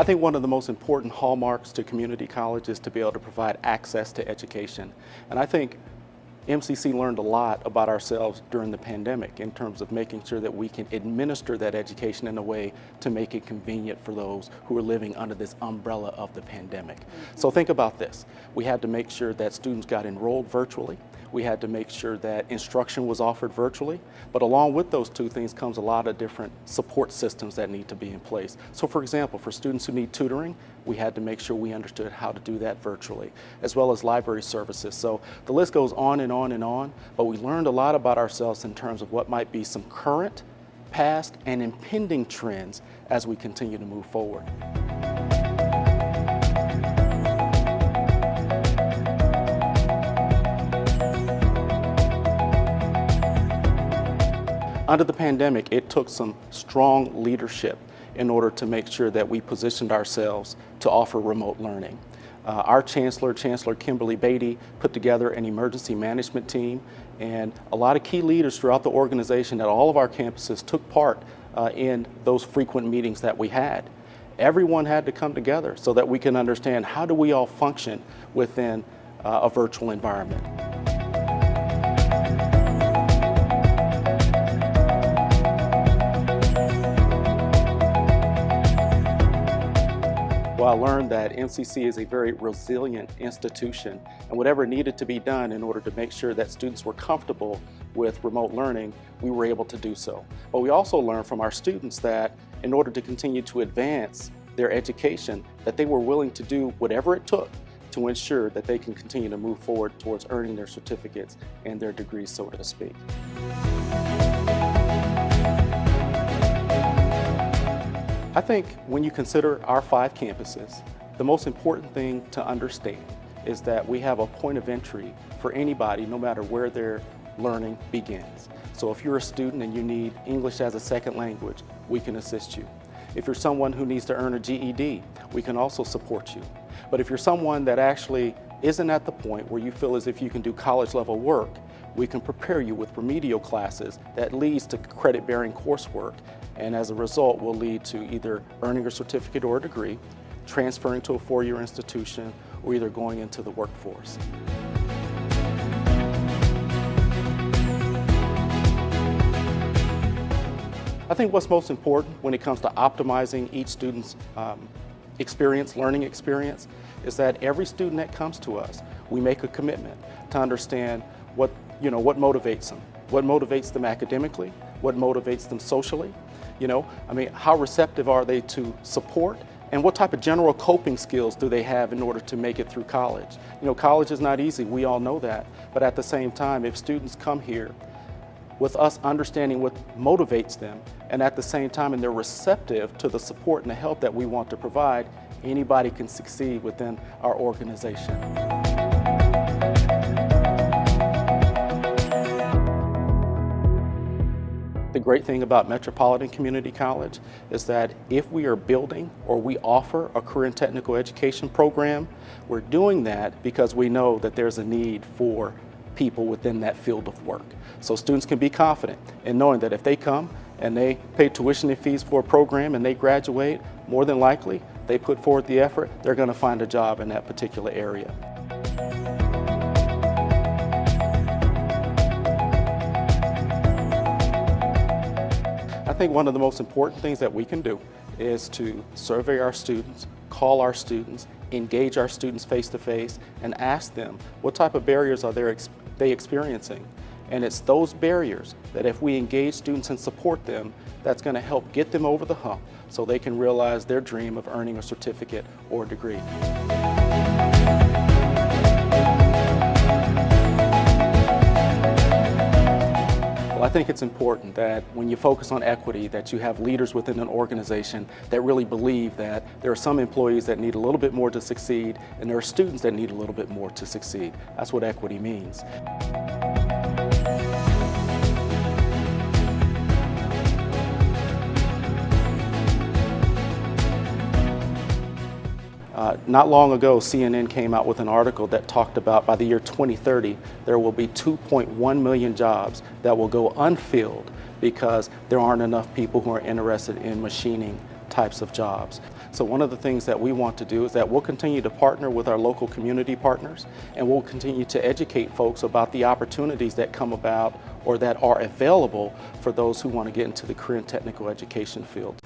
think one of the most important hallmarks to community college is to be able to provide access to education. And I think MCC learned a lot about ourselves during the pandemic in terms of making sure that we can administer that education in a way to make it convenient for those who are living under this umbrella of the pandemic. So think about this. We had to make sure that students got enrolled virtually. We had to make sure that instruction was offered virtually, but along with those two things comes a lot of different support systems that need to be in place. So for example, for students who need tutoring, we had to make sure we understood how to do that virtually, as well as library services. So the list goes on and on and on, but we learned a lot about ourselves in terms of what might be some current, past, and impending trends as we continue to move forward. Under the pandemic, it took some strong leadership in order to make sure that we positioned ourselves to offer remote learning. Our Chancellor Kimberly Beatty, put together an emergency management team, and a lot of key leaders throughout the organization at all of our campuses took part in those frequent meetings that we had. Everyone had to come together so that we can understand how do we all function within a virtual environment. Well, I learned that MCC is a very resilient institution, and whatever needed to be done in order to make sure that students were comfortable with remote learning, we were able to do so. But we also learned from our students that in order to continue to advance their education, that they were willing to do whatever it took to ensure that they can continue to move forward towards earning their certificates and their degrees, so to speak. I think when you consider our 5 campuses, the most important thing to understand is that we have a point of entry for anybody, no matter where their learning begins. So if you're a student and you need English as a second language, we can assist you. If you're someone who needs to earn a GED, we can also support you. But if you're someone that actually isn't at the point where you feel as if you can do college level work, we can prepare you with remedial classes that leads to credit-bearing coursework, and as a result will lead to either earning a certificate or a degree, transferring to a 4-year institution, or either going into the workforce. I think what's most important when it comes to optimizing each student's learning experience, is that every student that comes to us, we make a commitment to understand what motivates them. What motivates them academically? What motivates them socially? How receptive are they to support? And what type of general coping skills do they have in order to make it through college? College is not easy, we all know that. But at the same time, if students come here with us understanding what motivates them, and at the same time, and they're receptive to the support and the help that we want to provide, anybody can succeed within our organization. The great thing about Metropolitan Community College is that if we are building or we offer a career and technical education program, we're doing that because we know that there's a need for people within that field of work. So students can be confident in knowing that if they come and they pay tuition and fees for a program and they graduate, more than likely, they put forward the effort, they're going to find a job in that particular area. I think one of the most important things that we can do is to survey our students, call our students, engage our students face-to-face, and ask them what type of barriers are they experiencing. And it's those barriers that if we engage students and support them, that's going to help get them over the hump so they can realize their dream of earning a certificate or a degree. Well, I think it's important that when you focus on equity, that you have leaders within an organization that really believe that there are some employees that need a little bit more to succeed, and there are students that need a little bit more to succeed. That's what equity means. Not long ago, CNN came out with an article that talked about by the year 2030, there will be 2.1 million jobs that will go unfilled because there aren't enough people who are interested in machining types of jobs. So one of the things that we want to do is that we'll continue to partner with our local community partners, and we'll continue to educate folks about the opportunities that come about or that are available for those who want to get into the career and technical education field.